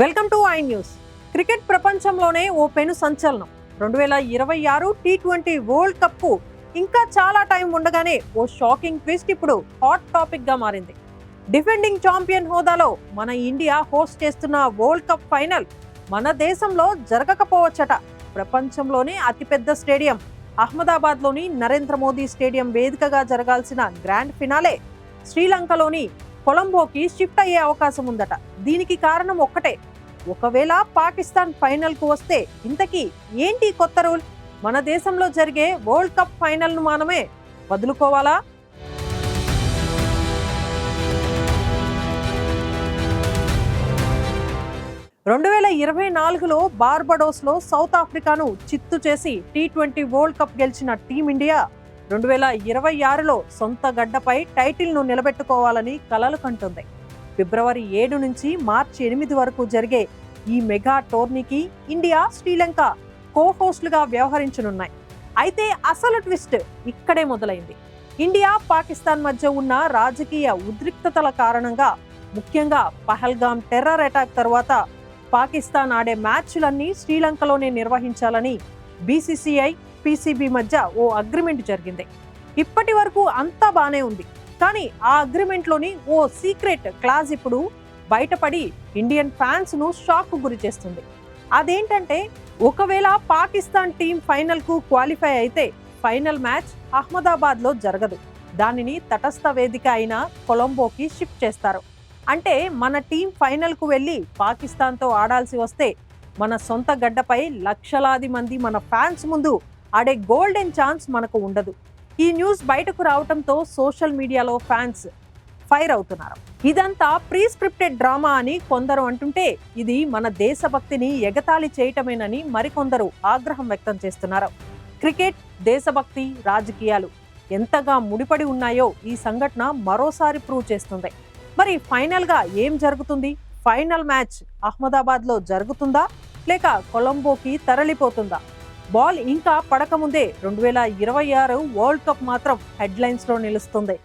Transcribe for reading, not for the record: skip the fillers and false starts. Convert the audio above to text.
Welcome to I news. Cricket ప్రపంచంలోనే ఓ పెను సంచలనం. 2026 టీ20 వరల్డ్ కప్ కు ఇంకా చాలా టైం ఉండగానే ఓ షాకింగ్ ట్విస్ట్ ఇప్పుడు హాట్ టాపిక్ గా మారింది. డిఫెండింగ్ ఛాంపియన్ హోదాలో మన ఇండియా హోస్ట్ చేస్తున్న వరల్డ్ కప్ ఫైనల్ మన దేశంలో జరగకపోవచ్చట. ప్రపంచంలోనే అతిపెద్ద స్టేడియం అహ్మదాబాద్ లోని నరేంద్ర మోదీ స్టేడియం వేదికగా జరగాల్సిన గ్రాండ్ ఫినాలే శ్రీలంకలోని కొలంబోకి షిఫ్ట్ అయ్యే అవకాశం ఉందట. దీనికి కారణం ఒక్కటే, ఒకవేళ పాకిస్తాన్ ఫైనల్ కు వస్తే ఇంతకీ ఏంటి కొత్త రూల్? మన దేశంలో జరిగే వరల్డ్ కప్ ఫైనల్ ను మనమే వదులుకోవాలా? రెండు 2024లో బార్బడోస్ లో సౌత్ ఆఫ్రికాను చిత్తు చేసి టీ20 వరల్డ్ కప్ గెలిచిన టీమిండియా 2026లో సొంత గడ్డపై టైటిల్ ను నిలబెట్టుకోవాలని కలలు కంటుంది. ఫిబ్రవరి 7 నుంచి మార్చి 8 వరకు జరిగే ఈ మెగా టోర్నీకి ఇండియా, శ్రీలంక కో-హోస్టులుగా వ్యవహరించనున్నాయి. అయితే అసలు ట్విస్ట్ ఇక్కడే మొదలైంది. ఇండియా, పాకిస్తాన్ మధ్య ఉన్న రాజకీయ ఉద్రిక్తతల కారణంగా, ముఖ్యంగా పహల్గామ్ టెర్రర్ అటాక్ తర్వాత పాకిస్తాన్ ఆడే మ్యాచ్లన్నీ శ్రీలంకలోనే నిర్వహించాలని బీసీసీఐ, పీసీబీ మధ్య ఓ అగ్రిమెంట్ జరిగింది. ఇప్పటి వరకు అంతా బానే ఉంది. కానీ ఆ అగ్రిమెంట్ లోని ఓ సీక్రెట్ క్లాజ్ ఇప్పుడు బయటపడి ఇండియన్ ఫ్యాన్స్ ను షాక్ కు గురి చేస్తుంది. అదేంటంటే, ఒకవేళ పాకిస్తాన్ టీం ఫైనల్ కు క్వాలిఫై అయితే ఫైనల్ మ్యాచ్ అహ్మదాబాద్ లో జరగదు. దానిని తటస్థ వేదిక అయిన కొలంబోకి షిఫ్ట్ చేస్తారు. అంటే మన టీం ఫైనల్ కు వెళ్లి పాకిస్తాన్ తో ఆడాల్సి వస్తే మన సొంత గడ్డపై లక్షలాది మంది మన ఫ్యాన్స్ ముందు ఆడే గోల్డెన్ ఛాన్స్ మనకు ఉండదు. ఈ న్యూస్ బయటకు రావడంతో సోషల్ మీడియాలో ఫ్యాన్స్ ఫైర్ అవుతున్నారు. ఇదంతా ప్రీ స్క్రిప్టెడ్ డ్రామా అని కొందరు అంటుంటే, ఇది మన దేశభక్తిని ఎగతాళి చేయటమేనని మరికొందరు ఆగ్రహం వ్యక్తం చేస్తున్నారు. క్రికెట్, దేశభక్తి, రాజకీయాలు ఎంతగా ముడిపడి ఉన్నాయో ఈ సంఘటన మరోసారి ప్రూవ్ చేస్తుంది. మరి ఫైనల్ గా ఏం జరుగుతుంది? ఫైనల్ మ్యాచ్ అహ్మదాబాద్ లో జరుగుతుందా, లేక కొలంబోకి తరలిపోతుందా? బాల్ ఇంకా పడకముందే 2026 వరల్డ్ కప్ మాత్రం హెడ్లైన్స్ లో నిలుస్తుంది.